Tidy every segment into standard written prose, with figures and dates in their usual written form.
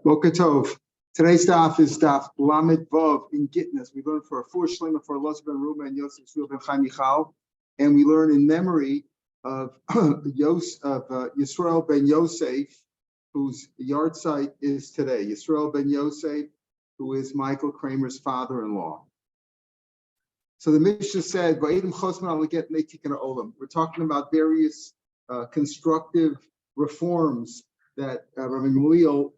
Boker Tov. Today's daf is daf Lamed Vav in Gitin. We learn for a four shlema for Elazar ben Ruma and Yosef ben Chaim Michal, and we learn in memory of Yisrael ben Yosef, whose yard site is today. Yisrael ben Yosef, who is Michael Kramer's father-in-law. So the Mishnah said, we're talking about various constructive reforms that Rav Gamliel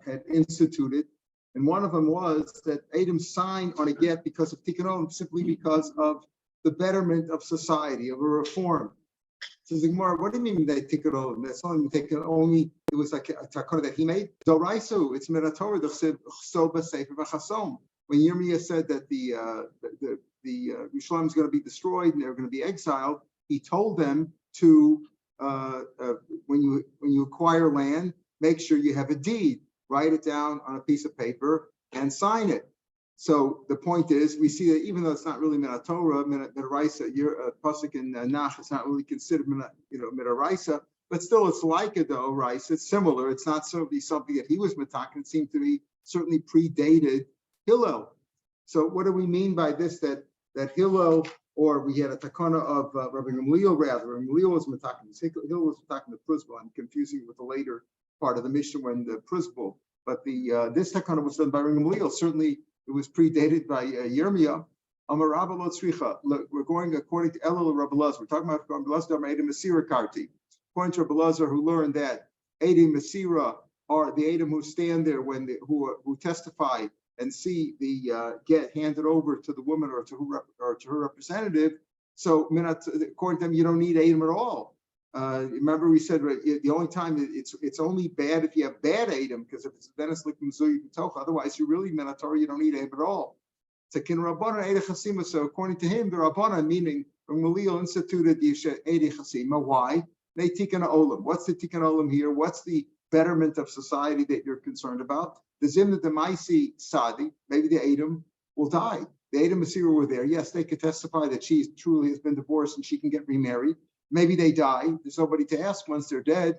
had instituted. And one of them was that Adam signed on a get because of Tikkun Olam, simply because of the betterment of society, of a reform. Says the Gemara, what do you mean that Tikkun Olam? That's only taken only, it was like a takana that he made. Doraisu, it's Meratorah, the Soba Sefer V'Chasom. When Yirmiyah said that the Yerushalayim is going to be destroyed and they're going to be exiled, he told them to when you acquire land, make sure you have a deed, write it down on a piece of paper and sign it. So the point is, we see that even though it's not really Minatorah, Minaraisa, pasuk in Nach, it's not really considered Minaraisa, but still it's like it though, Rice. It's similar. It's not certainly something that he was matakin. It seemed to be certainly predated Hillel. So what do we mean by this? That Hillel, or we had a takana of Rabbi Gamliel rather. Rabbi Gamliel was matakin. Hillel was matakin the Prusbul. I'm confusing it with the later part of the Mishnah when the Prusbul. But this takana was done by Rabbi Gamliel. Certainly it was predated by Yirmiyah. Amar Rabba lo tzricha. Look, we're going according to Elul Rabbi Elazar. We're talking about Rabbi Elazar Edim Masira Karti. According to Rabbi Elazar, who learned that Edim Masira are the Edim who stand there who testify and see the get handed over to the woman or to her representative. So according to them, you don't need Edim at all. Remember we said the only time it's only bad if you have bad Edim, because if it's Venice Likum Zuy B'tocha, otherwise you really Minatorah, you don't need Edim at all. So according to him, the Rabbana, meaning Gamliel instituted the Eidei Chasima. Why? They Tikkun Olam. What's the Tikkun Olam here? What's the betterment of society that you're concerned about? The Zimna Demaisi Sadi, maybe the Adam will die. The Adam Masira were there. Yes, they could testify that she truly has been divorced and she can get remarried. Maybe they die. There's nobody to ask once they're dead.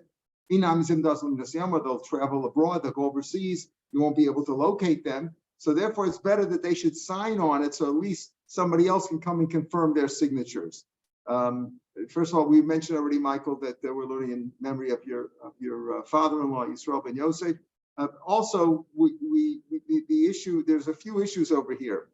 Inam Zim Dazlim Nasyama, they'll travel abroad, they'll go overseas. You won't be able to locate them. So therefore, it's better that they should sign on it, so at least somebody else can come and confirm their signatures. First of all, we mentioned already, Michael, that we're learning in memory of your father-in-law, Yisrael ben Yosef. Also, the issue, there's a few issues over here.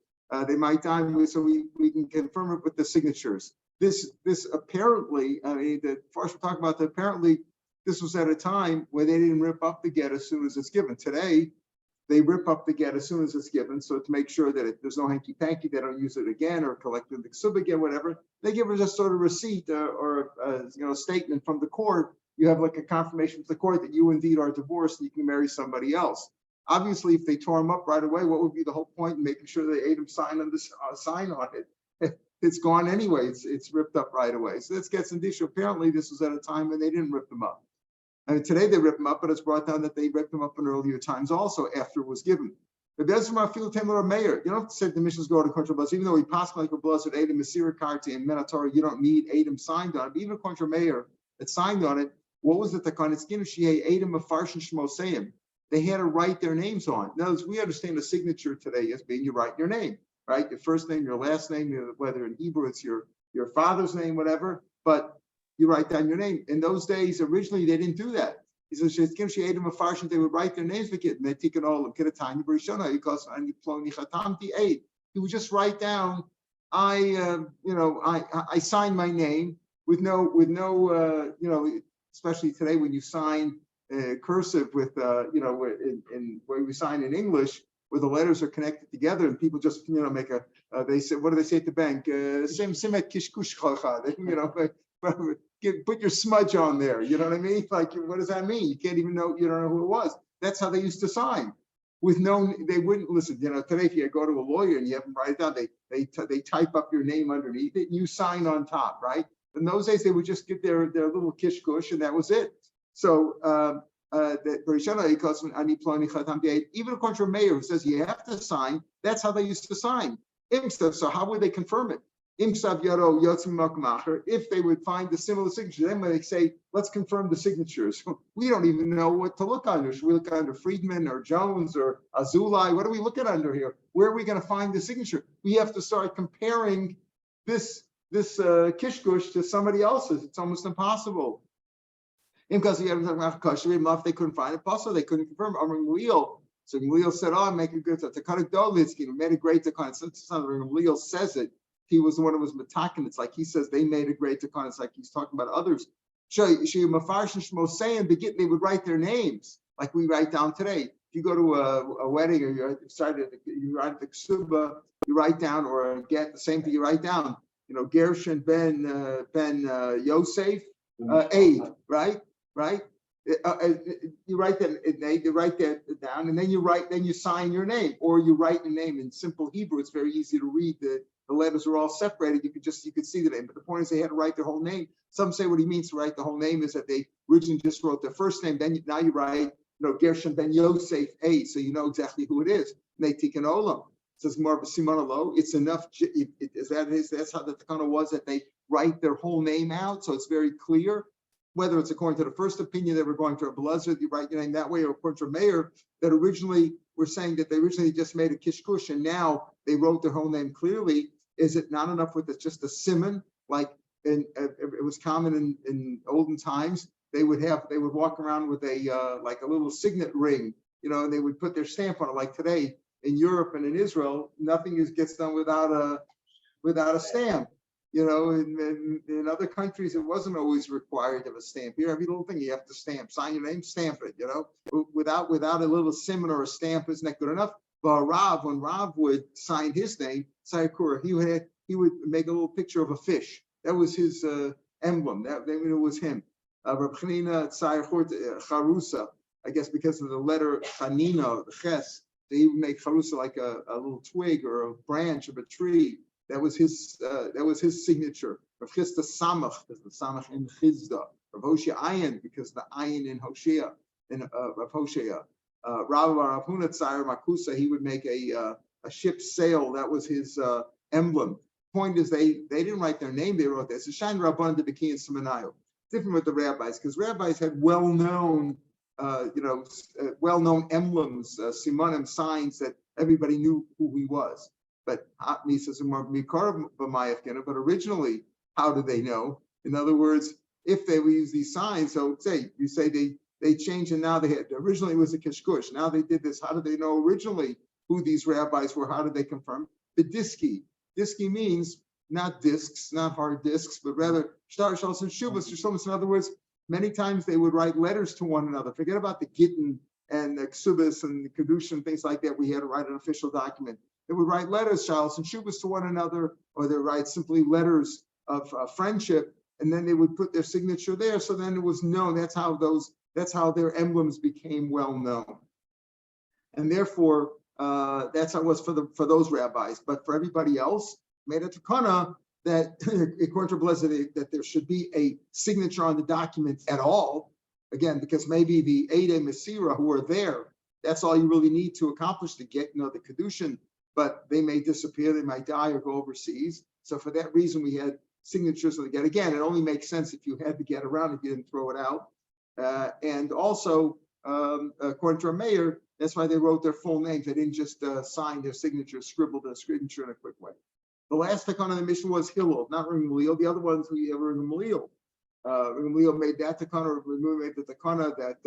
They might die, so we can confirm it with the signatures. This apparently, the first we're talking about, that apparently this was at a time where they didn't rip up the get as soon as it's given. Today, they rip up the get as soon as it's given, so to make sure that there's no hanky-panky, they don't use it again or collect the ksub again, whatever. They give us a sort of receipt or a statement from the court. You have like a confirmation from the court that you indeed are divorced and you can marry somebody else. Obviously, if they tore them up right away, what would be the whole point in making sure they Adam sign on it? It's gone anyway. It's ripped up right away. So this gets into issue. Apparently, this was at a time when they didn't rip them up. And today they rip them up, but it's brought down that they ripped them up in earlier times also after it was given. But that's from our field Rav Meir. You don't have to say the missions go to contra blessed, even though he possibly like blessed Adam Masira Karti and Minatorah, you don't need Adam signed on it. But even contra Meir that signed on it, what was it? The kind of skin she Adam of Farshin Shmoseim. They had to write their names on. Now, we understand a signature today as being you write your name, right? Your first name, your last name, whether in Hebrew it's your father's name, whatever. But you write down your name. In those days, originally, they didn't do that. He says, they would write their names for it, and they take it all. He would just write down, I signed my name with no, especially today when you sign cursive with, in where we sign in English, where the letters are connected together, and people just, make they say, what do they say at the bank? Put your smudge on there. You know what I mean? Like, what does that mean? You can't even know. You don't know who it was. That's how they used to sign. They wouldn't listen. Today if you go to a lawyer and you have them write it down, they type up your name underneath it and you sign on top, right? In those days they would just get their little kishkush and that was it. So even according to Meir, who says you have to sign, that's how they used to sign. So how would they confirm it? If they would find a similar signature, then when they say, let's confirm the signatures, we don't even know what to look under. Should we look under Friedman or Jones or Azulai? What are we looking under here? Where are we going to find the signature? We have to start comparing this kishkush to somebody else's. It's almost impossible. Because if they couldn't find it, also they couldn't confirm. So Gamliel said, "Oh, make a good Takana Dolitsky made a great Takana." Since Gamliel says it, he was the one who was matakin. It's like he says they made a great Takana. It's like he's talking about others. They would write their names like we write down today. If you go to a wedding or you're excited, you write the ksuba, you write down, or get the same thing you write down. You know, Gershon ben Yosef Aid, right? You write that, you write that down, and then you sign your name, or you write your name in simple Hebrew. It's very easy to read. The letters are all separated. You could see the name, but the point is they had to write their whole name. Some say what he means to write the whole name is that they originally just wrote their first name. Then now you write, Gershon ben Yosef A, so you know exactly who it is. And they take an olam. So it's more of a siman lo. It's enough. That's how the takana was, that they write their whole name out, so it's very clear. Whether it's according to the first opinion that we're going to a blazer, you write your name that way, or according to Rav Meir, that originally we're saying that they originally just made a kishkush and now they wrote their whole name clearly. Is it not enough with just a simon? Like it was common in olden times. They would walk around with a like a little signet ring, and they would put their stamp on it. Like today in Europe and in Israel, nothing gets done without a stamp. In other countries, it wasn't always required of a stamp. Here, every little thing you have to stamp. Sign your name, stamp it. Without a little simon or a stamp, isn't that good enough? But when Rav would sign his name, Sayakura, he would make a little picture of a fish. That was his emblem. That it was him. Rav Chanina Charusa, I guess because of the letter Chanina, the ches, they would make Charusa like a little twig or a branch of a tree. That was his signature. Rav Chisda Samach, because the Samach in Chizda. Rav Hoshea Ayin, because the Ayin in Hoshea, Rav Hoshea. Rav Huna Tzair Makusa, he would make a ship's sail. That was his emblem. Point is, they didn't write their name. They wrote this. Shain Rabban de Beki and Simanayo. Different with the rabbis, because rabbis had well-known emblems, simanim, signs that everybody knew who he was. But originally, how did they know? In other words, if they would use these signs, so you say they changed and now originally it was a kishkush. Now they did this. How did they know originally who these rabbis were? How did they confirm? The diski. Diski means not discs, not hard disks, but rather shtar shals and shuvas. In other words, many times they would write letters to one another. Forget about the gitin and the ksubas and the kedushin and things like that. We had to write an official document. They would write letters, shals and shuvas, to one another, or they write simply letters of friendship, and then they would put their signature there. So then it was known. That's how their emblems became well known, and therefore that's how it was for those rabbis. But for everybody else, made a takana that according to Blessed that there should be a signature on the document at all. Again, because maybe the Eidei Mesira who are there, that's all you really need to accomplish to get the kedushin. But they may disappear, they might die or go overseas. So for that reason, we had signatures on the get. Again, it only makes sense if you had the get around, if you didn't throw it out. And also, according to Rav Meir, that's why they wrote their full names. They didn't just sign their signature, scribbled their signature in a quick way. The last takana on the mission was Hillel, not Rav Gamliel. The other ones we have Rav Gamliel. Rav Gamliel made that takana. Rav Gamliel made the takana that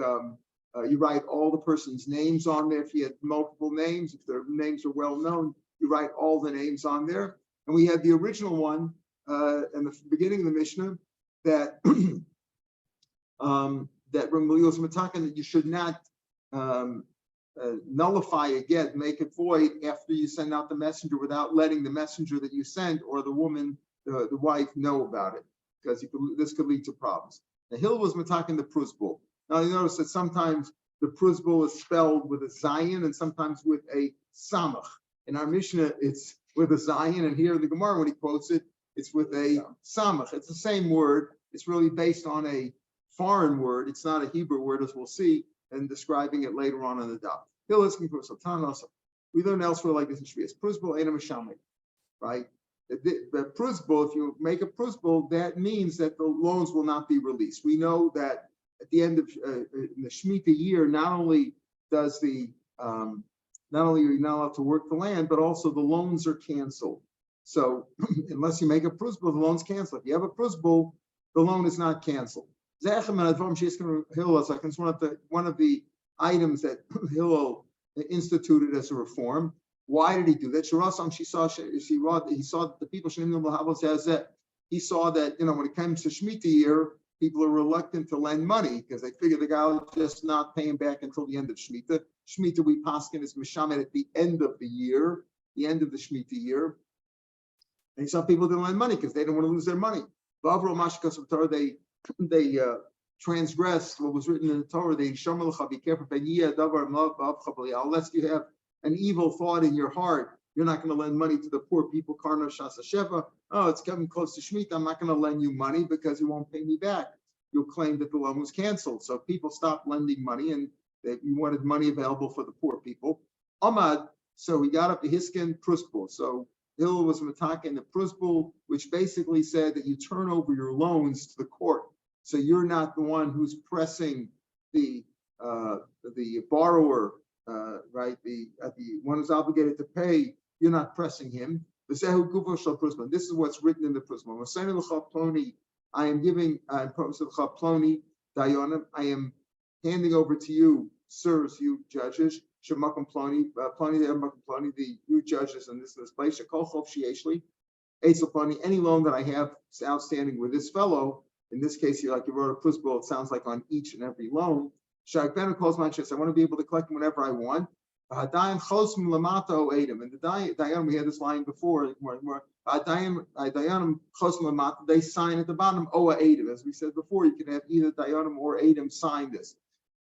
you write all the person's names on there. If you had multiple names, if their names are well known, you write all the names on there. And we had the original one in the beginning of the Mishnah that that Rav Gamliel's matakan, that you should not nullify a get, make it void after you send out the messenger without letting the messenger that you sent or the woman, the wife, know about it, because this could lead to problems. The Hill was matakan the prusbul. Now you notice that sometimes the prusbul is spelled with a zayin and sometimes with a samach. In our Mishnah, it's with a zayin, and here in the Gemara, when he quotes it, it's with a samach. It's the same word. It's really based on a foreign word. It's not a Hebrew word, as we'll see, and describing it later on in the daf. We learn elsewhere like this in Shvius. Prusbul ain't a mishamik, right? the prusbul, if you make a prusbul, that means that the loans will not be released. We know that at the end of in the Shemitah year, not only does not only are you not allowed to work the land, but also the loans are canceled. So unless you make a prusbul, the loan's canceled. If you have a prusbul, the loan is not canceled. It's one of the items that Hillel instituted as a reform. Why did he do that? He saw that the people, he saw that, when it comes to Shemitah year, people are reluctant to lend money because they figure the guy will just not pay him back until the end of Shemitah. Shemitah, we paskin is Mishamet at the end of the year, the end of the Shemitah year. And he saw people didn't lend money because they didn't want to lose their money. They transgressed what was written in the Torah. They be careful. Unless you have an evil thought in your heart, you're not going to lend money to the poor people. Karno Shasa Sheva. Oh, it's coming close to Shemitah. I'm not going to lend you money because you won't pay me back. You'll claim that the loan was canceled. So people stopped lending money, and you wanted money available for the poor people. Ahmad, so he got up to Hiskin Prusbul. So Hillel was attacking the Prusbul, which basically said that you turn over your loans to the court. So you're not the one who's pressing the borrower, right? The one who's obligated to pay. You're not pressing him. This is what's written in the Prusbul. I am giving Ploni Dayanim. I am handing over to you, sirs, you judges. Shemakom Ploni, the you judges in this place. Shekol Chov Shieshli, Eitzel Ploni. Any loan that I have outstanding with this fellow. In this case, you wrote a prusbul. It sounds like on each and every loan. Shag Ben calls my chest. I want to be able to collect them whenever I want. And the Dayan, we had this line before. They sign at the bottom. Oa Adam, as we said before, you can have either Dayanim or Adam sign this.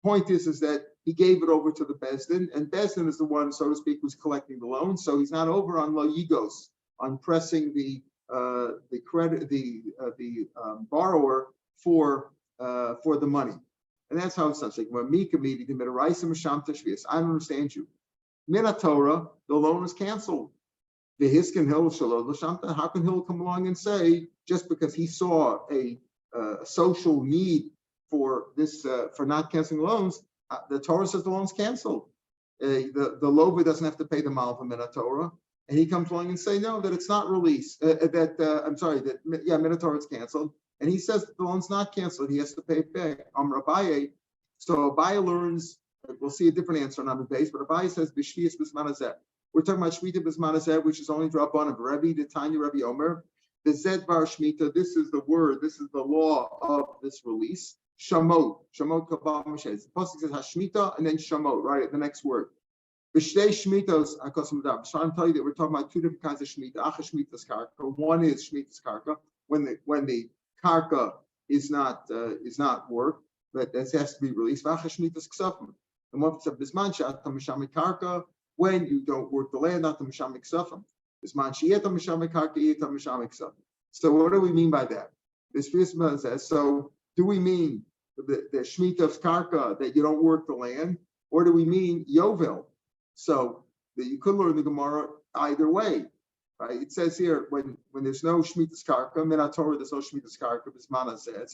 Point is that he gave it over to the Bezdin, and Bezdin is the one, so to speak, who's collecting the loan. So he's not over on lo yigos, on pressing the borrower for the money, and that's how it's done. I don't understand you. Mina Torah, the loan is canceled. The Hiskin Hill Shalom. How can Hill come along and say just because he saw a social need for this for not canceling loans? The Torah says the loan's canceled. The Lover doesn't have to pay the Malva Mina Torah. And he comes along and say, no, that it's not released. Minotaur is canceled. And he says that the loan's not canceled. He has to pay it back. Abaye. So Abaye learns, we'll see a different answer on the base, but Abaye says, B'shvius B'zmanazeh. We're talking about Shmita B'zmanazeh, which is only Draban of Rebbe, the Tanya Rebbe Omer. The Zed Bar Shmita, this is the word, this is the law of this release. Shamot Kabbalah Moshe. The Pasuk says Hashmita and then Shamot, right? The next word. B'shtei shmitos, I'm trying to tell you that we're talking about two different kinds of shmita. Shmitas karka. One is shmitas karka when the karka is not work, but that has to be released. Shmitas ksafim. And one is bisman she'atam mishamik karka when you don't work the land, not the mishamik ksafim. Bisman she'etam mishamik karka yetam mishamik ksafim. So what do we mean by that? This Bisman says. So do we mean the shmitas karka that you don't work the land, or do we mean yovel? So that you could learn the Gemara either way, right? It says here when there's no Shemitah's Karka, Minat Torah, there's no Shemitah's Karka, it's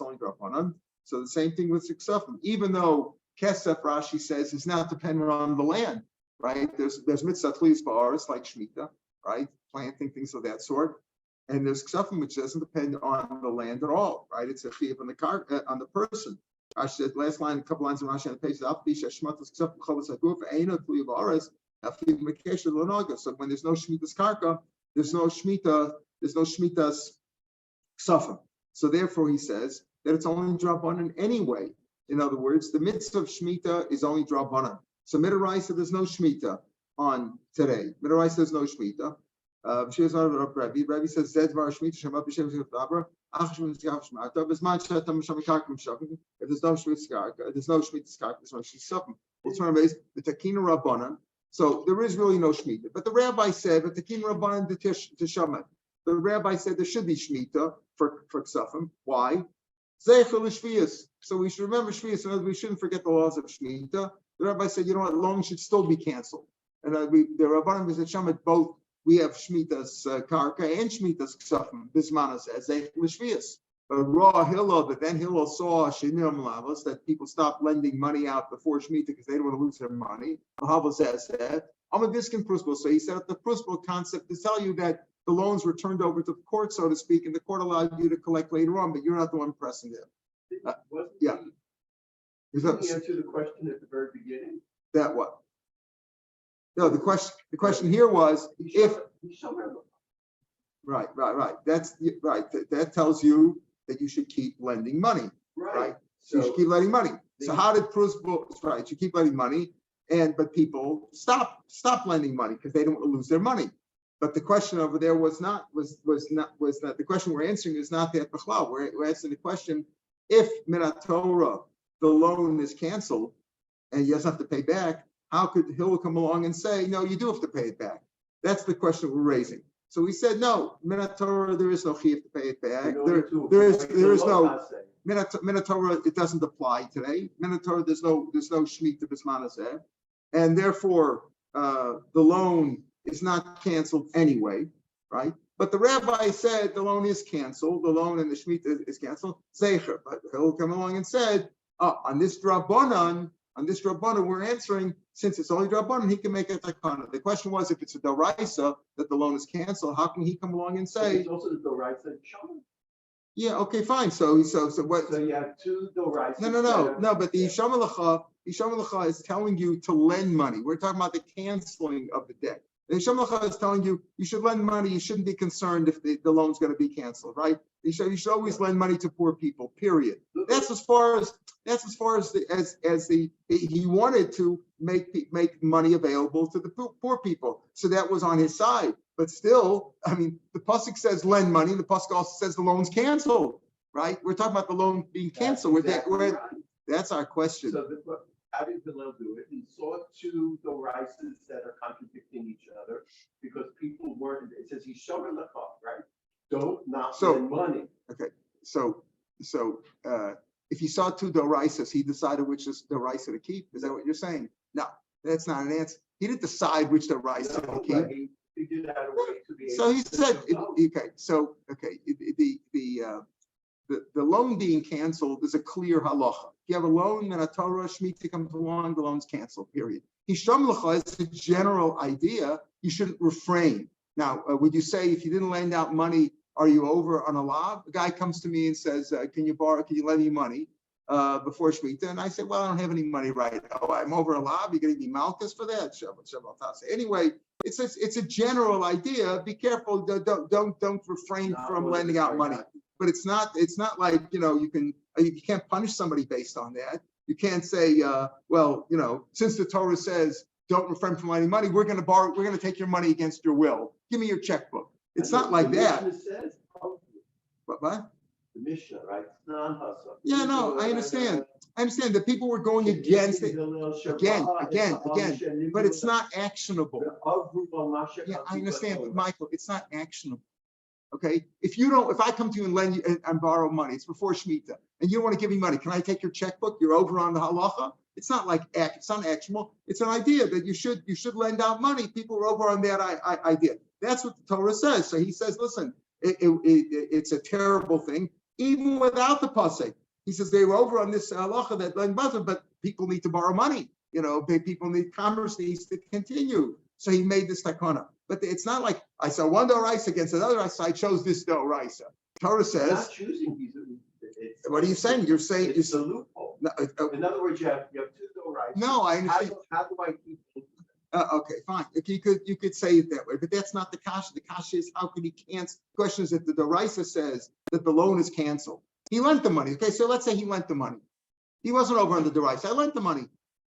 only Drabanan. So the same thing with Siksafim. Even though Kesef Rashi says is not dependent on the land, right? There's Mitzvah Tlius Ba'aris like Shemitah, right? Planting things of that sort. And there's Ksafim which doesn't depend on the land at all, right? It's a chiyuv on the person. I said last line, a couple lines of Rashi on the page. So when there's no shmitas karka, there's no shmitas ksafim. So therefore, he says that it's only drabanan anyway. In other words, the mitzvah of shmita is only drabanan. So midaraisa, there's no shmita on today. Midaraisa, there's no shmita. Rabbi says Zed var shmita shema b'shem zivdabra. If there's no shmitas karka, there's no shmita. We'll turn base the takina rabbanan. So there is really no shmita. But the rabbi said, but takina rabbanan to shaman. The rabbi said there should be shmita for ksafim. Why? Zeichel shvius. So we should remember shvius. In other words, we shouldn't forget the laws of shmita. The rabbi said, you know what, loans should still be canceled. And the rabbanan was shaman both we have Shmitas Karka and Shmitas Ksafim, Bismanas as they Lishvias. But Raw Hillel, but then Hillel saw Shinir Malavos that people stopped lending money out before Shemitah because they don't want to lose their money. Mahavos says that. I'm a discount principle. So he set up the principle concept to tell you that the loans were turned over to the court, so to speak, and the court allowed you to collect later on, but you're not the one pressing it. Yeah. Didn't he answer the question at the very beginning? That what? No, the question here was if right. That's right. That tells you that you should keep lending money. Right. So you should keep lending money. So how did Prusbul, right? You keep lending money, but people stop lending money because they don't want to lose their money. But the question over there was not the question we're answering is not that Bechlal. We're answering the question if Minat Torah the loan is canceled and you just have to pay back, how could Hill come along and say, no, you do have to pay it back? That's the question we're raising. So we said, no, Minat Torah, there is no chiyuv to pay it back. There is no Minat Torah, it doesn't apply today. Minat Torah, there's no Shemitah B'Zman, and therefore the loan is not canceled anyway, right? But the rabbi said the loan is canceled, the loan and the Shemitah is canceled. Zeicher, but he'll come along and said, on this Drabanan, we're answering, since it's only Drabanan, he can make a takana. The question was, if it's a Doraisa that the loan is canceled, how can he come along and say? It's also the Doraisa Shama. Yeah, okay, fine. So what? So you have two Doraisas. No, but the Yisham is telling you to lend money. We're talking about the canceling of the debt. The Yisham is telling you should lend money. You shouldn't be concerned if the loan's going to be canceled, right? You should always lend money to poor people. Period. That's as far as he wanted to make money available to the poor people. So that was on his side. But still, I mean, the pasuk says lend money. The pasuk also says the loan's canceled, right? We're talking about the loan being canceled. That's our question. So how did Hillel do it? He saw two Doraisas that are contradicting each other because people weren't. It says he's showing the cost, right? Don't not lend money. Okay, so if he saw two Doraisas, he decided which is Doraisa to keep. Is that what you're saying? No, that's not an answer. He didn't decide which Doraisa to keep. He did that away to be. So he said, the loan being canceled is a clear halacha. If you have a loan and a Torah Shemitah comes along, the loan's canceled. Period. Hisham Lecha is a general idea. You shouldn't refrain. Now, would you say if you didn't lend out money, are you over on a lav? A guy comes to me and says, "Can you lend me money before Shemitah?" And I said, "Well, I don't have any money right now. I'm over a lav. You're going to be malchus for that." Anyway. It's a general idea. Be careful. Don't refrain from lending out money. But it's not like you can't punish somebody based on that. You can't say since the Torah says don't refrain from lending money, we're going to take your money against your will. Give me your checkbook. It's not like that. Says, what? The Mishnah, right? Non-hustle. Yeah, no, I understand. I understand that people were going against it again, but it's not actionable. Yeah, I understand, but Michael, it's not actionable. Okay, if I come to you and lend you and borrow money, it's before Shemitah, and you don't want to give me money, can I take your checkbook? You're over on the halacha. It's not like it's not actionable. It's an idea that you should lend out money. People are over on that idea. That's what the Torah says. So he says, listen, it's a terrible thing, even without the pasuk. He says they were over on this halacha that lend money, but people need to borrow money. Commerce needs to continue. So he made this takana. But it's not like I saw one doraisa against another. I chose this doraisa. Torah says. Not choosing these. What are you saying? You're saying it's a loophole. No, in other words, you have two doraisas. No, I understand. How do I keep it? Okay, fine. If you could say it that way, but that's not the kasha. The kasha is how could he cancel? The question is that the doraisa says that the loan is canceled. He lent the money. Okay, so let's say he lent the money. He wasn't over on the doraisa. I lent the money.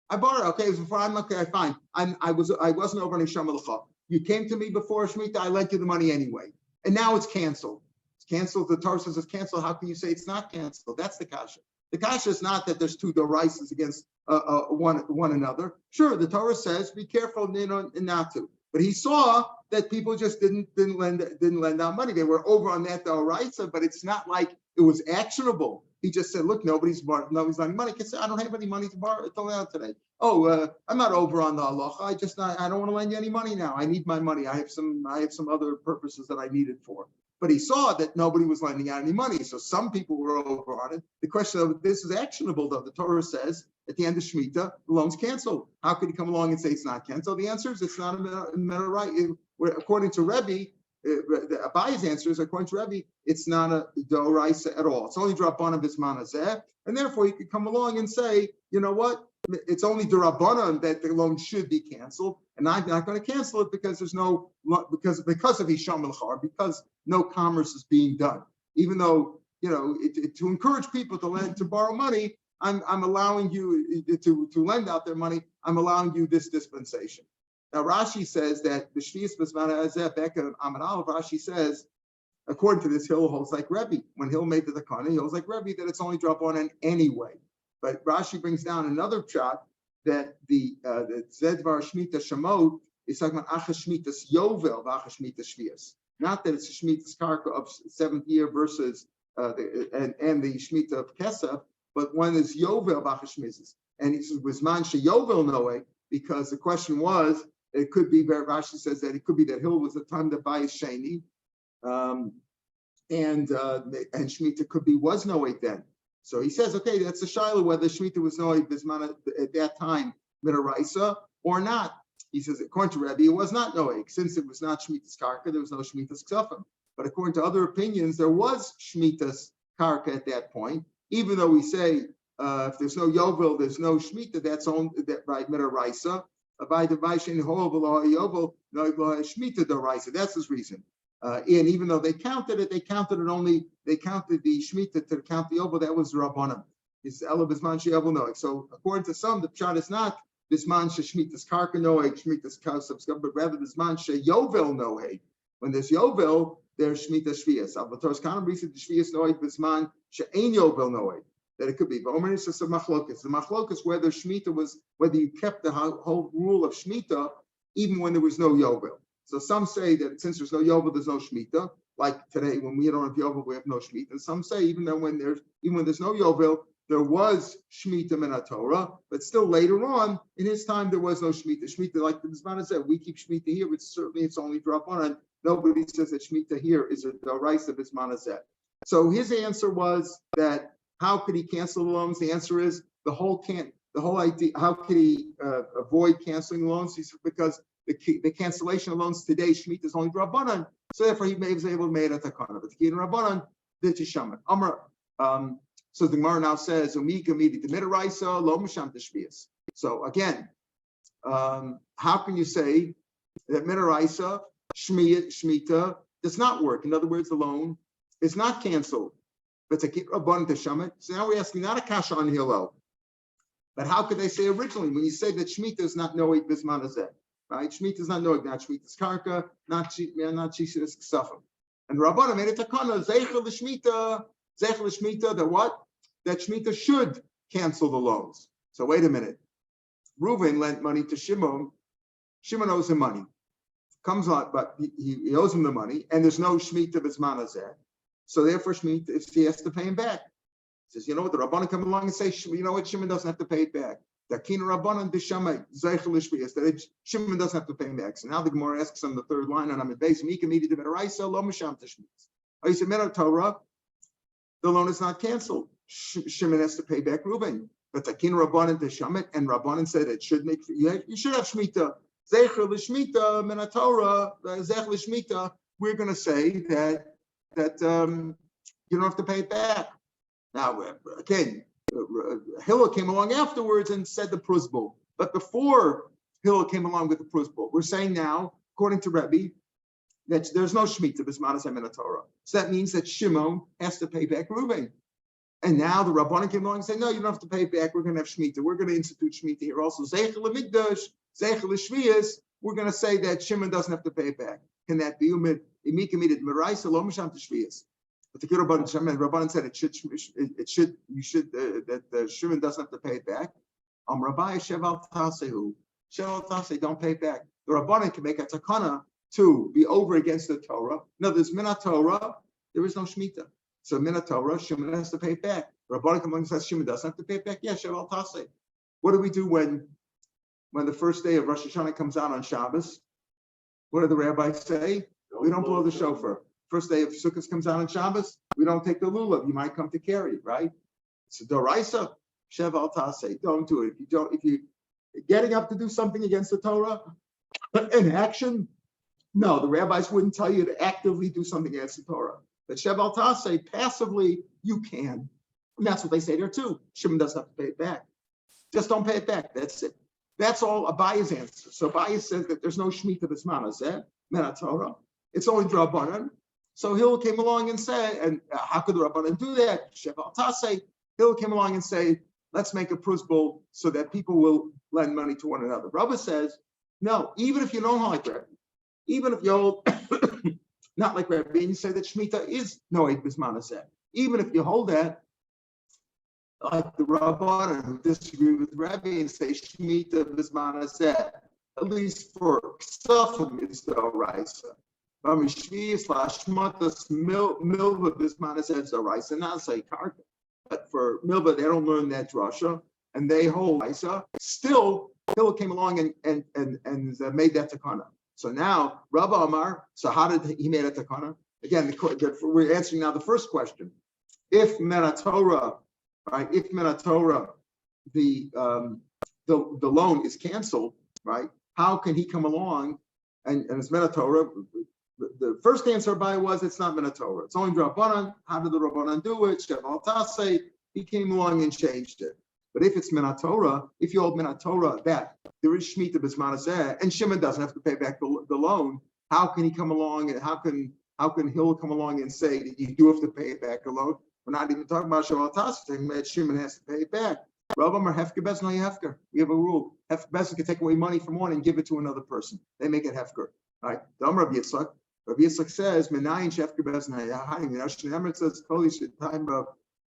I borrowed. Okay, it was before. I'm okay. Fine. I wasn't over on Yisham Lecha. You came to me before Shemitah. I lent you the money anyway, and now it's canceled. It's canceled. The Torah says it's canceled. How can you say it's not canceled? That's the kasha. The kasha is not that there's two doraisas against one another. Sure, the Torah says be careful, not to. But he saw that people just didn't lend out money. They were over on that doraisa, but it's not like it was actionable. He just said, look, nobody's lending money. He said, I don't have any money to borrow today. Oh, I'm not over on the halacha. I don't want to lend you any money now. I need my money. I have some other purposes that I need it for. But he saw that nobody was lending out any money. So some people were over on it. The question of this is actionable, though. The Torah says at the end of Shemitah, the loan's canceled. How could he come along and say it's not canceled? The answer is it's not a matter of right. According to Rebbe, Abaye's answer is, according to Rebbe, it's not a doraisa at all. It's only drabanan bismanazeh, and therefore he could come along and say, you know what? It's only drabanan that the loan should be canceled, and I'm not going to cancel it because there's no because of Hisham al-Char, because no commerce is being done. Even though to encourage people to borrow money, I'm allowing you to lend out their money. I'm allowing you this dispensation. Now Rashi says that the Shvius Bismana Azeh Becker Amar Aleph, Rashi says, according to this, Hill holds like Rebbe. When Hill made the Takana, he holds like Rebbe that it's only drop on anyway. But Rashi brings down another shot that the Zedvar Shmita Shemot is talking about Achas Shmitas Yovel Achas Shmitas Shvius. Not that it's a Shmitas Karka of 7th year versus and the Shmita of Kesef, but one is Yovel Achas Shmitas. And he says Bisman She Yovel Noe, because the question was, it could be, Rashi says that it could be that Hill was the time that buys Shani, and Shemitah was Noed then. So he says, okay, that's a shiloh whether Shemitah was Noed Bisman at that time, Midaraisa, or not. He says, according to Rebbe, it was not Noed. Since it was not Shemitah's Karka, there was no Shemitah's Ksafim. But according to other opinions, there was Shemitah's Karka at that point, even though we say, if there's no Yovel, there's no Shemitah, that's on that right, Midaraisa. That's his reason. And even though they counted the Shemitah to count the Yovel, that was Rabbanim. It's Ela Bisman She'Yovel Noeg. So according to some, the pshat is not Bisman She'Shmitas Karka Noeg, Shmitas Kasab, but rather Bisman She'Yovel Noeg. When there's Yovel, there's Shemitah Shvius. Al-Bator's Kanam recent Shvius Noeg Bisman She'Ein Yovel Noeg. That it could be. But Omer is a machlokas. The machlokas whether you kept the whole rule of Shemitah even when there was no Yovel. So some say that since there's no Yovel, there's no Shemitah. Like today, when we don't have Yovel, we have no Shemitah. And some say even when there's no Yovel, there was Shemitah min Torah, but still later on in his time there was no Shemitah. Shemitah, like the Bismana said, we keep Shemitah here, but certainly it's only drop on. And nobody says that Shemitah here is a Doraisa of Bismana said. So his answer was that. How could he cancel the loans? The answer is the whole idea. How could he avoid canceling loans? He said because the cancellation of loans today, Shemitah is only Rabbanan, so therefore he was able to make a takana. But the Gitin Rabbanan did Tishaman. So the Gemara now says So again, how can you say that Midaraisa Shemitah does not work? In other words, the loan is not canceled. But to keep Rabban to Shamet. So now we're asking not a kasha on Hillel, but how could they say originally when you say that Shemitah is not Noeg Bisman Azeh, right? Shemitah is not Noeg, not Shemitah's Karka, not Shishitas Ksafim. And Rabban made it takana Zeichel L'Shmita, that what? That Shemitah should cancel the loans. So wait a minute. Reuven lent money to Shimon. Shimon owes him money. Comes on, but he owes him the money, and there's no Shemitah Bisman Azeh. So therefore, Shemitah, if he has to pay him back, he says, you know what? The Rabbanan come along and say, you know what? Shimon doesn't have to pay it back. That Rabbanan Dishamay Zeichel Ishvias, that Shimon doesn't have to pay him back. So now the Gemara asks on the third line, and I'm at base. Mika Midi de Beraisa Lo Misham Tishmias. He said, Mena Torah, the loan is not canceled. Shimon has to pay back Reuben. But Takin Rabbanan Dishamet, and Rabbanan said it should make you should have Shemitah. Zeichel Shmita Mena Torah Zeichel Shmita. We're going to say that you don't have to pay it back. Now, again, Hillel came along afterwards and said the prusbul. But before Hillel came along with the prusbul, we're saying now, according to Rebbe, that there's no Shemitah Bismanas in Torah. So that means that Shimon has to pay back Reuben. And now the Rabbanan came along and said, no, you don't have to pay it back. We're going to have Shemitah. We're going to institute Shemitah here also. Zeichel Mikdash, Zeichel Shvius. We're going to say that Shimon doesn't have to pay it back. Can that be? But the Rabbanan said that Shimon doesn't have to pay it back. Don't pay it back. The Rabbanan can make a takana to be over against the Torah. No, there's Minat Torah, there is no Shemitah. So Minat Torah, Shimon has to pay it back. Rabbanan come along and says Shimon doesn't have to pay it back. Yeah, Shev al Tasei. What do we do when the first day of Rosh Hashanah comes out on Shabbos? What do the rabbis say? We don't blow the shofar. First day of Sukkot comes out on Shabbos, we don't take the lulav. You might come to carry, right? It's a doraisa. Shev al Tasei. Don't do it. If you're getting up to do something against the Torah in action, no, the rabbis wouldn't tell you to actively do something against the Torah. But Shev al Tasei, passively, you can. And that's what they say there too. Shimon doesn't have to pay it back. Just don't pay it back. That's it. That's all Abaye's answer. So Abaye says that there's no Shemitah B'Zman Hazeh, Torah. It's only Drabanan. So Hill came along and said, and how could the Rabbanan do that? Shev al Tasei. Hill came along and say, let's make a principle so that people will lend money to one another. Rabba says, no, even if you don't like Rabbi, even if you hold not like Rabbi, and you say that Shemitah is Noed B'Zman Hazeh. Even if you hold that, like the Rabbanan who disagree with Rabbi and say Shemitah B'Zman Hazeh, at least for Ksafim, it's the Oraisa. Milva B'Zman Hazeh is the Oraisa, not say Karka. But for Milva, they don't learn that drasha, and they hold Oraisa. Still, Hill came along and made that takana. So now, Rabbi Amar, so how did he make a takana? Again, we're answering now the first question. If Torah, right? If Torah, the loan is canceled, right? How can he come along and it's Torah? The first answer by was it's not Torah. It's only Rabbanan. How did the Rabbanan do it? Shev al Tasei. He came along and changed it. But if it's Torah, if you hold Torah that there is Shemitah B'Zman Hazeh and Shimon doesn't have to pay back the loan, how can he come along and how can Hill come along and say that you do have to pay it back the loan? We're not even talking about Shev al Tasei, saying that Shimon has to pay it back. Rav Amar Hefker Bezin no Hefker. We have a rule. Hefker Bezin can take away money from one and give it to another person. They make it Hefker. All right. The Amar Rav Yitzchak. Rav Yitzchak says, Menayin Hefker Bezin hayahanim. Emmer says, Kolish at the time of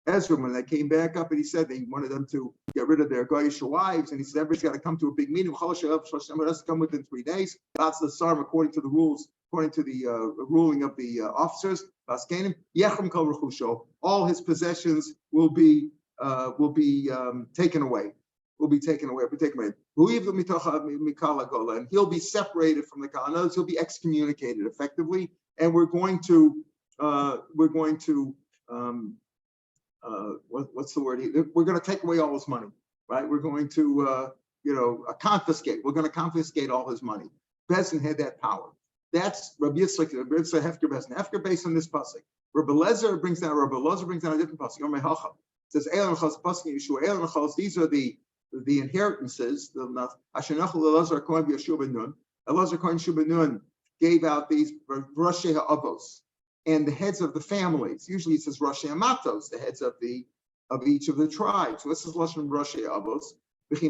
Ezra, when they came back up and he said they wanted them to get rid of their Goyish wives, and he said everybody's got to come to a big meeting. Doesn't come within 3 days. That's the Sarm according to the rules, according to the ruling of the officers. All his possessions will be taken away. Will be taken away. And he'll be separated from the Kala. In other words, he'll be excommunicated effectively. And we're going to what's the word? We're going to take away all his money, right? We're going to confiscate. We're going to confiscate all his money. Bezin had that power. That's Rabbi Yitzchak, Hefker Bezin. Hefker based on this pasuk. Rabbi Lezer brings down a different pasuk. It says these are the inheritances. Elazar Kohen Shubanun gave out these Roshei Ha'avos and the heads of the families. Usually it says Roshei Hamatos, the heads of each of the tribes. So this is Lashon Roshei Ha'avos. Say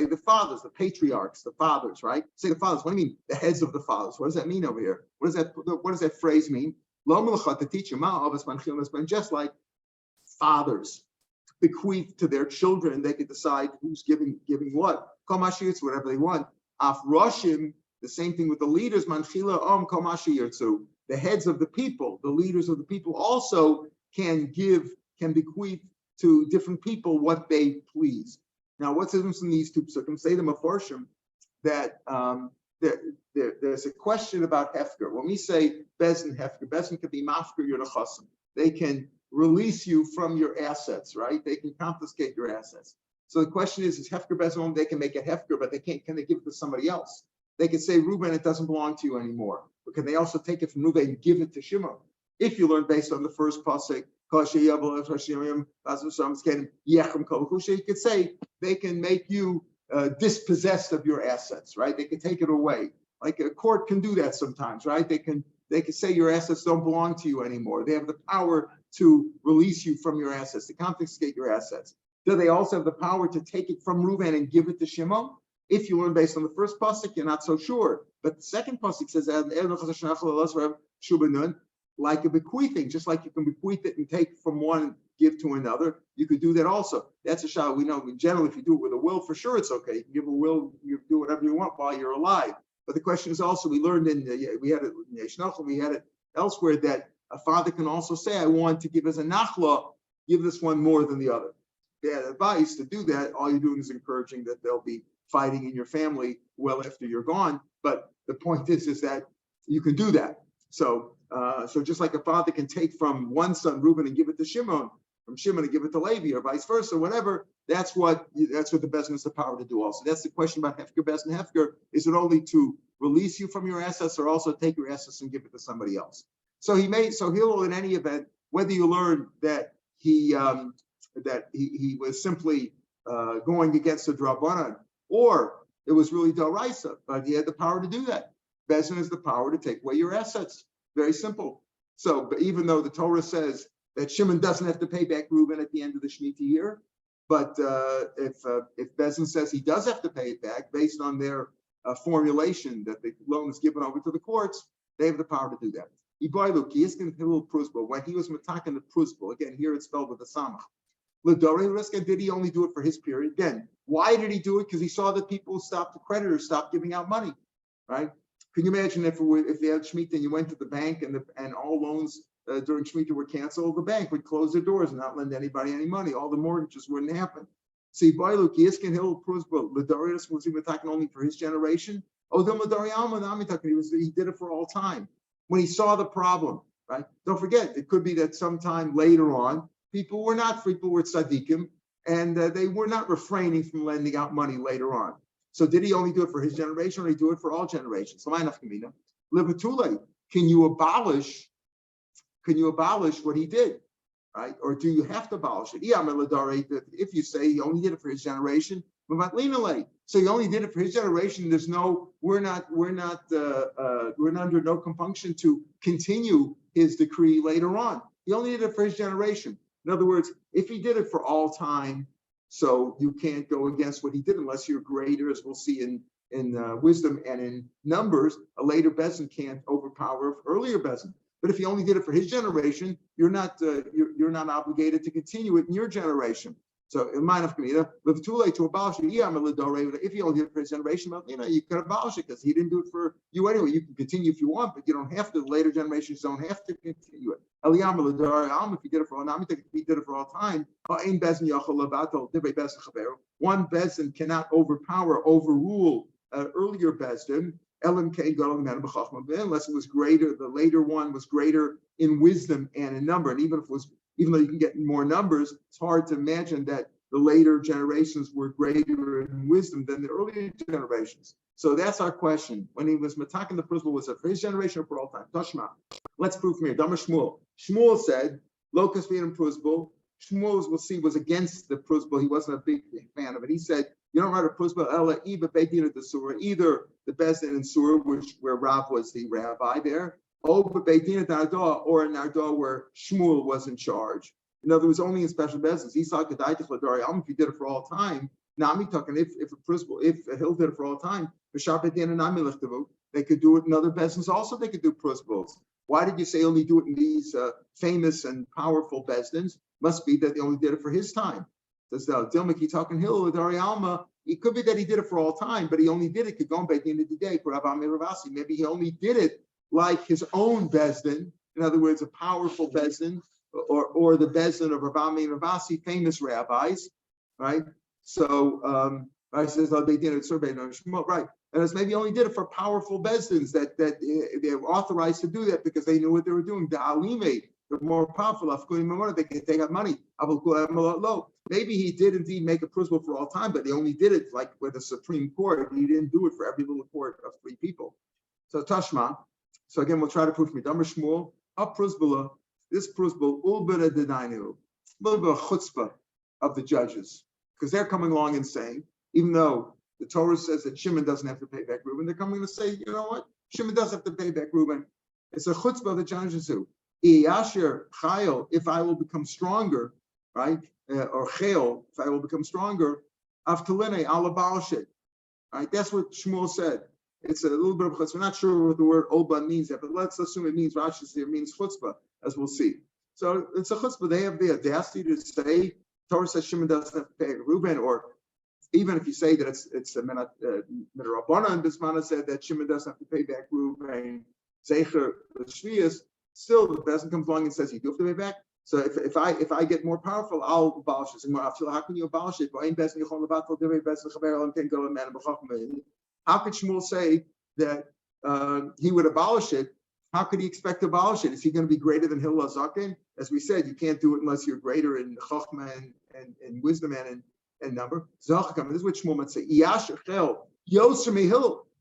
the fathers, the patriarchs, the fathers, right? Say the fathers. What do you mean? The heads of the fathers. What does that mean over here? What does that phrase mean? To teach you, just like fathers bequeath to their children, they could decide who's giving what. It's whatever they want. Af Roshim, the same thing with the leaders. The heads of the people, the leaders of the people also can bequeath to different people what they please. Now, what's the difference in these two psukim? Say the Mefarshim that there's a question about Hefker. When we say Bezin Hefker, Bezin could be Mafker your Nechasim. They can release you from your assets, right? They can confiscate your assets. So the question is Hefker Bezin? They can make it Hefker, but can they give it to somebody else? They could say, Reuben, it doesn't belong to you anymore. But can they also take it from Reuben and give it to Shimon? If you learn based on the first pasuk, you could say they can make you dispossessed of your assets, right? They can take it away. Like a court can do that sometimes, right? They can say your assets don't belong to you anymore. They have the power to release you from your assets, to confiscate your assets. Do they also have the power to take it from Reuben and give it to Shimon? If you learn based on the first pasuk, you're not so sure. But the second pasuk says, like a bequeathing, just like you can bequeath it and take from one and give to another, you could do that also. That's a shah. We know in general, if you do it with a will, for sure it's okay. You can give a will, you do whatever you want while you're alive. But the question is also, we learned we had it in Yeshnachal, we had it elsewhere, that a father can also say, I want to give as a nachla give this one more than the other. Bad advice to do that. All you're doing is encouraging that they'll be fighting in your family well after you're gone. But the point is that you can do that. So just like a father can take from one son, Reuben, and give it to Shimon, from Shimon and give it to Levi, or vice versa, whatever. That's what the Bezdin has the power to do. Also, that's the question about Hefker, Bezdin, Hefker. Is it only to release you from your assets, or also take your assets and give it to somebody else? So he'll, in any event, whether you learn that he was simply going against the Drabanan, or it was really Daraisa, but he had the power to do that. Bezdin has the power to take away your assets. Very simple. So, but even though the Torah says that Shimon doesn't have to pay back Reuben at the end of the Shemitah year, but if Bezdin says he does have to pay it back based on their formulation that the loan is given over to the courts, they have the power to do that. When he was matakan the prusbul, again here it's spelled with a samach. Did he only do it for his period? Again, why did he do it? Because he saw that people stopped, the creditors stopped giving out money, right? Can you imagine if they had Shemitah and you went to the bank and all loans during Shemitah were canceled, the bank would close their doors and not lend anybody any money. All the mortgages wouldn't happen. See, was he attacking only for his generation? He did it for all time. When he saw the problem, right? Don't forget, it could be that sometime later on, people were tzaddikim, and they were not refraining from lending out money later on. So did he only do it for his generation, or did he do it for all generations? Can you abolish what he did, right? Or do you have to abolish it? If you say he only did it for his generation, so he only did it for his generation. We're under no compunction to continue his decree later on. He only did it for his generation. In other words, if he did it for all time, so you can't go against what he did unless you're greater, as we'll see in wisdom and in numbers. A later Bezdin can't overpower earlier Bezdin. But if he only did it for his generation, you're not obligated to continue it in your generation. So in mind of Kamida, live too late to abolish it. If he only did it for his generation, you can abolish it because he didn't do it for you anyway. You can continue if you want, but you don't have to. Later generations don't have to continue it. If he did it for all time, one Bezdin cannot overrule earlier Bezdin. Unless it was greater, the later one was greater in wisdom and in number. And even though you can get more numbers, it's hard to imagine that the later generations were greater in wisdom than the earlier generations. So that's our question. When he was matakan the prusbul, was it for his generation or for all time? Tashma. Let's prove from here. Dama Shmuel. Shmuel said, Locus being prusbul. Shmuel, we'll see, was against the prusbul. He wasn't a big fan of it. He said, you don't write a prusbul ella eba beitin the surah, either the Bezdin in Surah, where Rav was the rabbi there, or in Nardah where Shmuel was in charge. In other words, only in special Bezdins. If you did it for all time, if a hill did it for all time, they could do it in other Bezdins also. They could do prusbuls. Why did you say only do it in these famous and powerful Bezdins? Must be that they only did it for his time. Says Dilmaki talking Hill with Ari Alma. It could be that he did it for all time, but he only did it going back at the end of the day for Rav Meir Shapiro. Maybe he only did it like his own Bezdin, in other words, a powerful Bezdin, or the Bezdin of Rav Meir Shapiro, famous rabbis, right? So I says they did it surveyed on Shmuel, right? And it's maybe only did it for powerful Bezdins that they were authorized to do that because they knew what they were doing. The Alime, the more powerful, they can take out money. Maybe he did indeed make a prusbul for all time, but they only did it like with the Supreme Court. He didn't do it for every little court of 3 people. So Tashma. So again, we'll try to prove from Damar Shmuel. Up prusbula. This prusbul ulbera dedainu. A little bit of chutzpah of the judges, because they're coming along and saying, even though the Torah says that Shimon doesn't have to pay back Reuben, they're coming to say, you know what? Shimon does have to pay back Reuben. It's a chutzpah of the judges who. If I will become stronger, right? Or chayil, if I will become stronger, aftaline alabalshit. Right? That's what Shmuel said. It's a little bit of chutzpah. We're not sure what the word oba means yet, but let's assume it means Rashi here means chutzpah, as we'll see. So it's a chutzpah. They have the audacity to say Torah says Shimon doesn't have to pay Reuben, or even if you say that it's a Midrabbanan, and Bismana said that Shimon doesn't have to pay back Reuben, Zecher Shvius. Still, the Bezdin comes along and says you do have to pay back. So if I get more powerful, I'll abolish it. How can you abolish it? How could Shmuel say that he would abolish it? How could he expect to abolish it? Is he going to be greater than Hillel Zaken? As we said, you can't do it unless you're greater in Chochmah and wisdom and number. This is what Shmuel might say.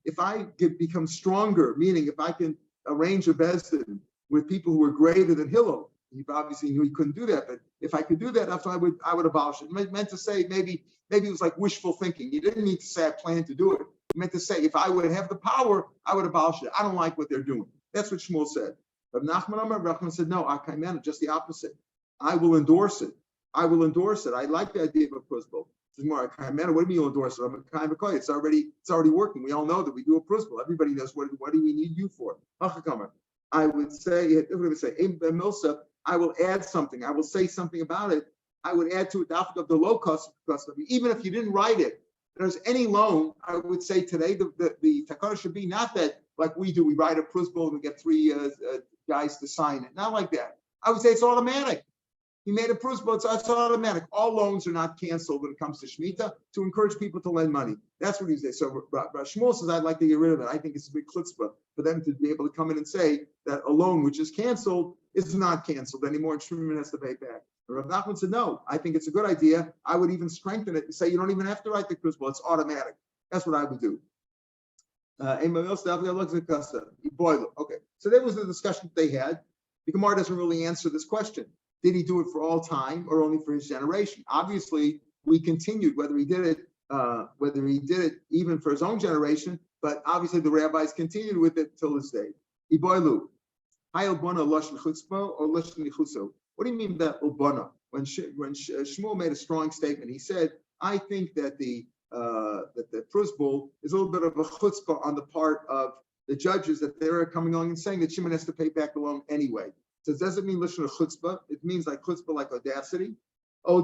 If I become stronger, meaning if I can arrange a bezdin with people who are greater than Hillel, he obviously knew he couldn't do that, but if I could do that, that's why I would abolish it. It meant to say maybe it was like wishful thinking. He didn't mean to say I plan to do it. He meant to say if I would have the power, I would abolish it. I don't like what they're doing. That's what Shmuel said. But Nachman said, no, Akaimana, just the opposite. I will endorse it. I will endorse it. I like the idea of a prusbul. What do you mean you'll endorse it? It's already working. We all know that we do a prusbul. Everybody knows what do we need you for? I would say, Milsa, I will add something. I will say something about it. I would add to it of the low cost. Even if you didn't write it, there's any loan, I would say today the takana should be not that like we do. We write a prusbul and we get three guys to sign it. Not like that. I would say it's automatic. He made a prusbul, it's automatic. All loans are not canceled when it comes to Shemitah to encourage people to lend money. That's what he says. So Shmuel says, I'd like to get rid of it. I think it's a big chutzpah for them to be able to come in and say that a loan which is canceled is not canceled anymore and Shmuel has to pay back. Rav Nachman said, no, I think it's a good idea. I would even strengthen it and say you don't even have to write the prusbul. It's automatic. That's what I would do. Okay, so that was the discussion that they had. The Gemara doesn't really answer this question. Did he do it for all time or only for his generation? Obviously, we continued whether he did it even for his own generation, but obviously the rabbis continued with it till this day. Iboilu, hayalbana lashon chutzpah or lashon nichuso. What do you mean by ulbana? When Shmuel made a strong statement, he said, "I think that the prusbul is a little bit of a chutzpah on the part of the judges that they're coming along and saying that Shimon has to pay back the loan anyway." So it doesn't mean lishon chutzpah. It means like chutzpah, like audacity. Or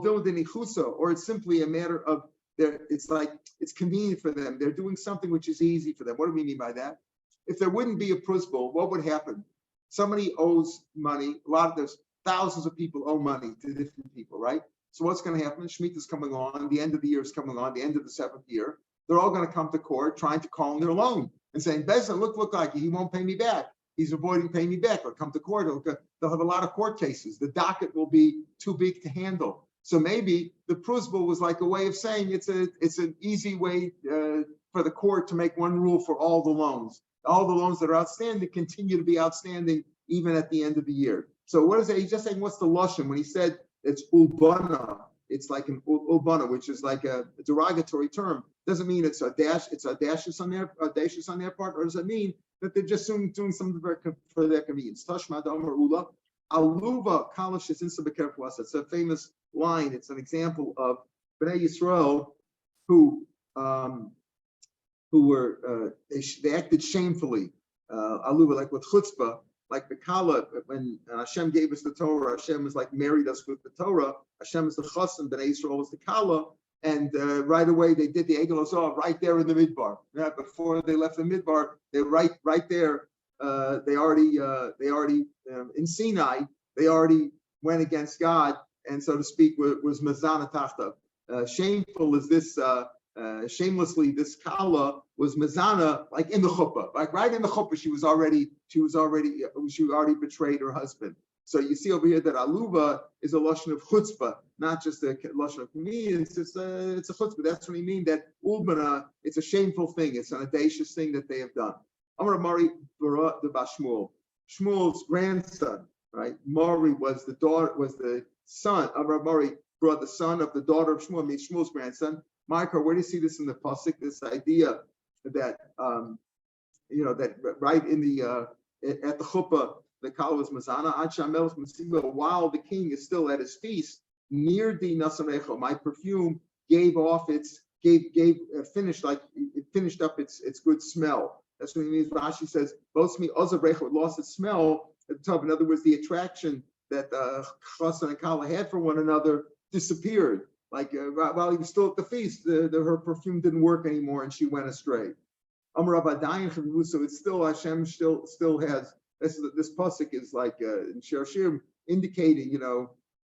it's simply a matter of it's convenient for them. They're doing something which is easy for them. What do we mean by that? If there wouldn't be a prusbul, what would happen? Somebody owes money. There's thousands of people owe money to different people, right? So what's going to happen? Shemitah is coming on. The end of the year is coming on. The end of the 7th year. They're all going to come to court trying to call in their loan and saying, Bezin, look like he won't pay me back. He's avoiding paying me back. Or come to court. They'll have a lot of court cases. The docket will be too big to handle. So maybe the prusbul was like a way of saying it's an easy way for the court to make one rule for all the loans. All the loans that are outstanding continue to be outstanding even at the end of the year. So what is it? He's just saying what's the lashon when he said it's ulbana. It's like an ulbana, which is like a derogatory term. Doesn't mean it's audacious on their part, or does it mean that they're just doing something for their convenience? Tashma Damar Ula, Aluva Kalash is It's a famous line. It's an example of Bnei Yisrael who were they acted shamefully. Aluva, like with chutzpah, like the Kala, when Hashem gave us the Torah, Hashem was like married us with the Torah. Hashem is the Chassan, Bnei Yisrael was the Kala. And right away they did the Egel Azov right there in the Midbar. Before they left the Midbar, they right there. They already in Sinai. They already went against God, and so to speak, was Mazana Tachta. Shameful is this. Shamelessly, this Kala was Mazana, like in the chuppah, like right in the chuppah. She already betrayed her husband. So you see over here that aluva is a lashon of chutzpah, not just a lashon of convenience. It's a chutzpah. That's what he mean. That ulbana, it's a shameful thing. It's an audacious thing that they have done. Amar Mari Bara the Bashmuel, Shmuel's grandson, right? Mari was the son of Mari, brought the son of the daughter of Shmuel, means Shmuel's grandson. Michael, where do you see this in the pasuk? This idea that that right in the at the chuppah. The kala was mazana. While the king is still at his feast, near the nasamecho, my perfume finished up its good smell. That's what it means. Rashi says, it lost its smell. In other words, the attraction that Chassan and Kala had for one another disappeared. Like while he was still at the feast, her perfume didn't work anymore, and she went astray. So it's still Hashem still has. This pasuk is like in Shiur, indicating,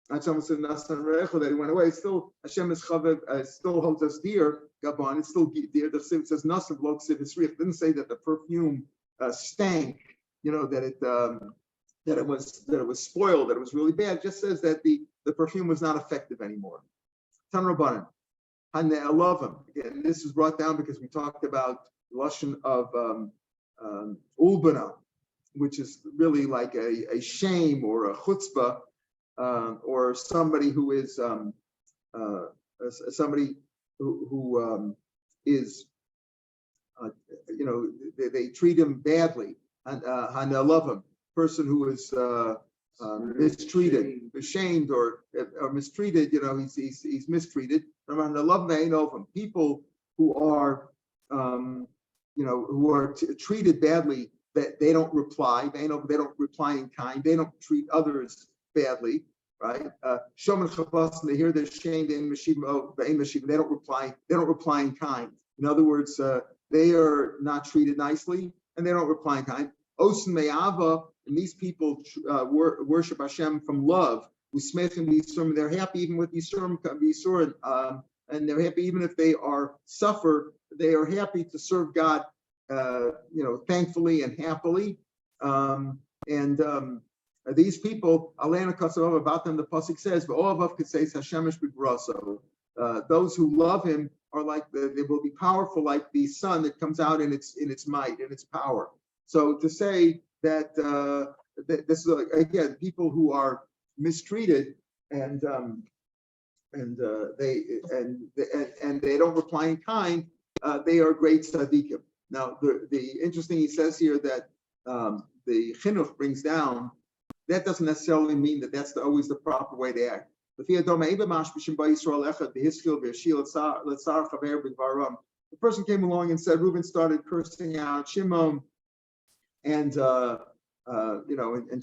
not someone said Nasan Recho that he went away. Still, Hashem is Chavev, still holds us dear. Gabon, it's still dear. The Siv says Nasan Lo Ksiv Yisrich. Didn't say that the perfume stank. That it was spoiled. That it was really bad. It just says that the perfume was not effective anymore. Tan Rabbanan, Hane'elavim. Again, this is brought down because we talked about the lashon of ulbana, which is really like a shame or a chutzpah. Or somebody who is somebody who is they treat him badly, and love him. Person who is mistreated, ashamed, or mistreated. He's mistreated. People who are treated badly, that they don't reply. They don't reply in kind. They don't treat others badly, right? They hear their shame. They don't reply. They don't reply in kind. In other words, they are not treated nicely, and they don't reply in kind. Osen me'ava, and these people worship Hashem from love. They're happy even with Yisurim, and they're happy even if they suffer. They are happy to serve God, thankfully and happily. These people, about them, the pasuk says, those who love Him are like they will be powerful, like the sun that comes out in its might and its power. So to say that this is again people who are mistreated and they don't reply in kind, they are great tzaddikim. Now the interesting, he says here that the chinuch brings down. That doesn't necessarily mean that that's always the proper way to act. The person came along and said, Reuben started cursing out Shimon and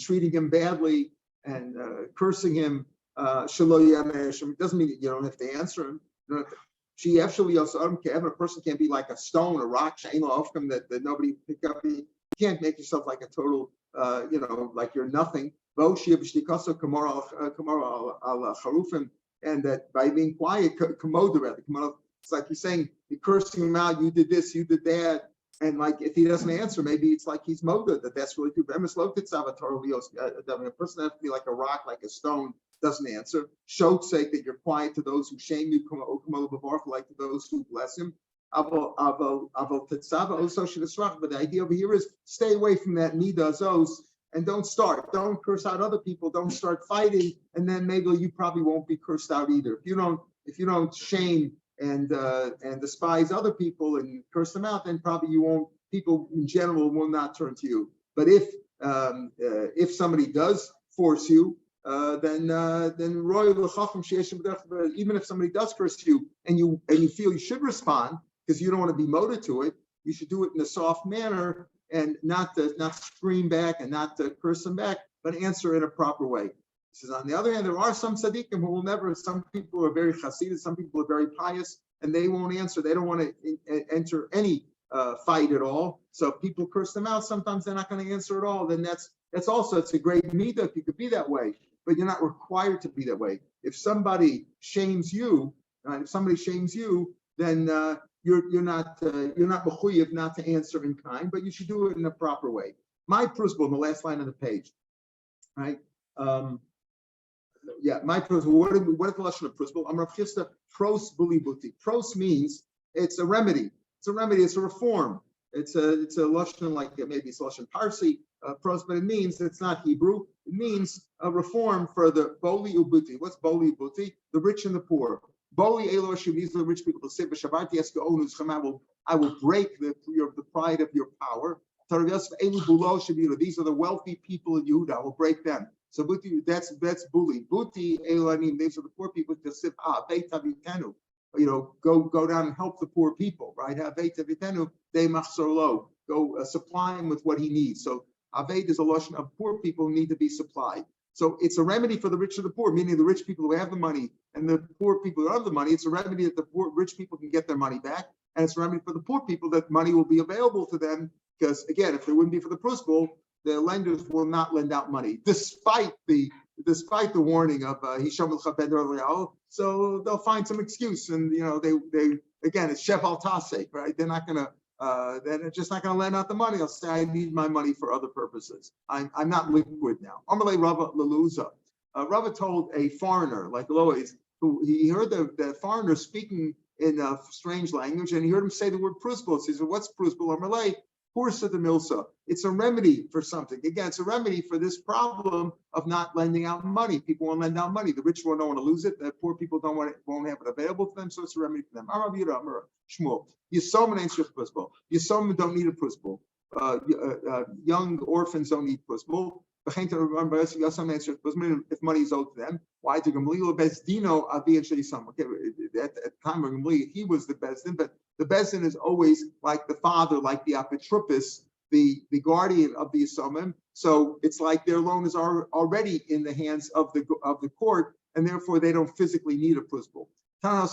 treating him badly and cursing him. It doesn't mean that you don't have to answer him. A person can't be like a stone, a rock, that nobody pick up. You can't make yourself like a total, like you're nothing. And that by being quiet, it's like you're saying, you're cursing him out, you did this, you did that. And like if he doesn't answer, maybe it's like he's moda, that's really true. A person has to be like a rock, like a stone, doesn't answer. Show sake that you're quiet to those who shame you, like to those who bless him. But the idea over here is stay away from that nidazos and don't curse out other people, don't start fighting, and then maybe you probably won't be cursed out either. If you don't shame and despise other people and curse them out, then probably you won't. People in general will not turn to you. But if somebody does force you, then even if somebody does curse you and you feel you should respond because you don't want to be motivated to it, you should do it in a soft manner and not scream back and not curse them back, but answer in a proper way. He says, on the other hand, there are some tzaddikim who will never. Some people are very chassidic, some people are very pious, and they won't answer. They don't want to enter any fight at all. So if people curse them out, sometimes they're not going to answer at all. Then it's a great midah if you could be that way, but you're not required to be that way. If somebody shames you, then you're not mechuyev not to answer in kind, but you should do it in a proper way. My principle in the last line of the page, right? My principle. What is the lashon of principle? I'm Rav Chisda pros buli buti. Pros means it's a remedy. It's a remedy. It's a reform. It's a lashon like maybe it's lashon Parsi pros, but it means it's not Hebrew. It means a reform for the boli ubuti. What's boli ubuti? The rich and the poor. Boli elo shim. These are the rich people. To say b'shabbat yeska onus chama. I will break the pride of your power. These are the wealthy people in Yehuda. I will break them. So buti, that's bully. Buti elanim. These are the poor people. To sip go down and help the poor people, right? They machsorlo. Go supply him with what he needs. So aved is a lotion of poor people who need to be supplied. So it's a remedy for the rich and the poor, meaning the rich people who have the money and the poor people who have the money. It's a remedy that the rich people can get their money back, and it's a remedy for the poor people that money will be available to them. Because again, if it wouldn't be for the principle, the lenders will not lend out money, despite the despite the warning of so they'll find some excuse, and they again, it's sheval tasek, right? They're not gonna they're just not gonna lend out the money. They'll say, I need my money for other purposes. I'm not liquid now. Amalei Rava Leluza. Rava told a foreigner like Lois, who he heard the foreigner speaking in a strange language, and he heard him say the word prusbos. He said, what's prusbos? Amalei Pursa the milsa. It's a remedy for something. Again, it's a remedy for this problem of not lending out money. People won't lend out money. The rich don't want to lose it. The poor people won't have it available to them, so it's a remedy for them. Shmuel. Yisomim answers prusbos. Yisomim don't need a prusbos. Young orphans don't need prusbos. If money is owed to them, why do Gamliel Bezdino Abi and Shayisam? Okay, at the time of Gamliel, he was the Bezdin, but the Bezdin is always like the father, like the Apotropis, the guardian of the Yisomim. So it's like their loan is already in the hands of the court, and therefore they don't physically need a prusbul. Now,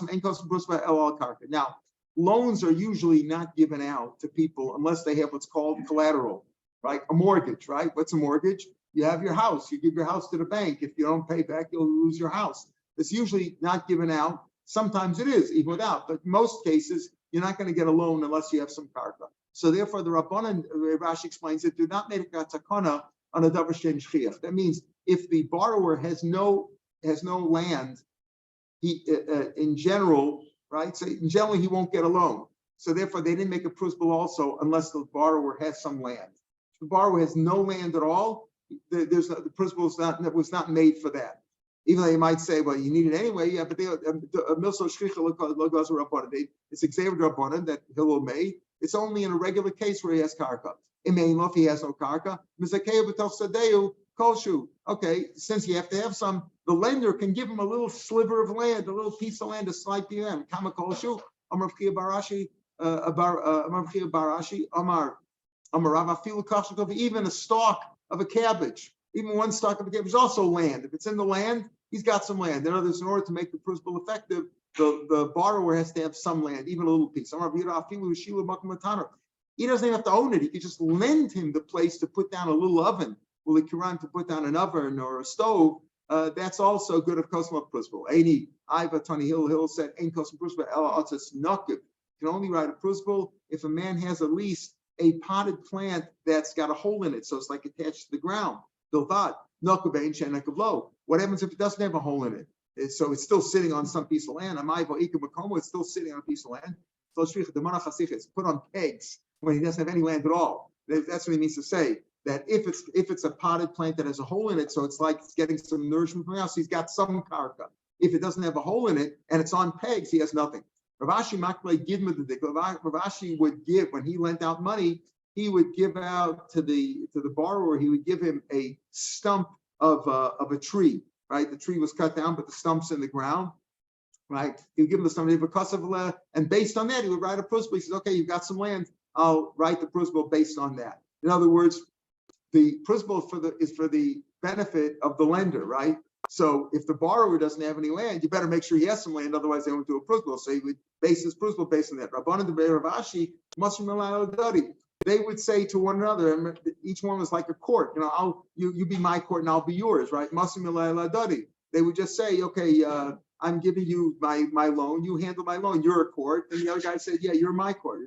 loans are usually not given out to people unless they have what's called collateral, right? A mortgage, right? What's a mortgage? You have your house. You give your house to the bank. If you don't pay back, you'll lose your house. It's usually not given out. Sometimes it is, even without. But in most cases, you're not going to get a loan unless you have some karka. So therefore, the Rabbanan, Rashi explains it, do not make a takana on a davar she'en shchiach. That means if the borrower has no land, he in general, right? So in general, he won't get a loan. So therefore, they didn't make a prusbul also unless the borrower has some land. If the borrower has no land at all, the principle was not made for that. Even though you might say, well, you need it anyway. Yeah, but it's examined rabbanan that Hillel made. It's only in a regular case where he has karka. If he has no karka, okay, since you have to have some, the lender can give him a little sliver of land, a little piece of land, a slight PM. Kama kolshu, Amar Barashi, Amar Rava, even a stalk of a cabbage, even one stalk of a cabbage is also land. If it's in the land, he's got some land. In other words, in order to make the principle effective, the borrower has to have some land, even a little piece. He doesn't even have to own it. He could just lend him the place to put down a little oven, or the Quran to put down an oven or a stove. That's also good of Kosmov principle. Aini Iva Tony Hill said, Ain Kosmov principle, you can only write a principle if a man has at least a potted plant that's got a hole in it, so it's like attached to the ground. What happens if it doesn't have a hole in it? So it's still sitting on some piece of land. It's still sitting on a piece of land. So it's put on pegs when he doesn't have any land at all. That's what he means to say. That if it's a potted plant that has a hole in it, so it's like it's getting some nourishment from the house, he's got some karka. If it doesn't have a hole in it and it's on pegs, he has nothing. Ravashi would give, when he lent out money, he would give out to the borrower, he would give him a stump of a tree, right? The tree was cut down, but the stump's in the ground, right? He would give him the stump, and based on that, he would write a prusbul. He says, okay, you've got some land, I'll write the prusbul based on that. In other words, the prusbul is for the benefit of the lender, right? So if the borrower doesn't have any land, you better make sure he has some land, otherwise they won't do a prusbul. So he would base his prusbul based on that. Rabbanan de Ravashi, they would say to one another, and each one was like a court. You be my court and I'll be yours, right? They would just say, okay, I'm giving you my loan. You handle my loan. You're a court. And the other guy said, yeah, you're my court.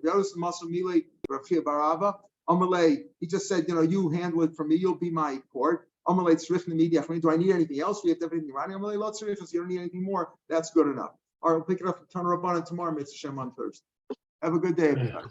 He just said, you handle it for me. You'll be my court. Do I need anything else? We have to have anything writing. You don't need anything more. That's good enough. All right, we'll pick it up from Tanur Rabbanan tomorrow. Mitzvah Shem on Thursday. Have a good day, everybody.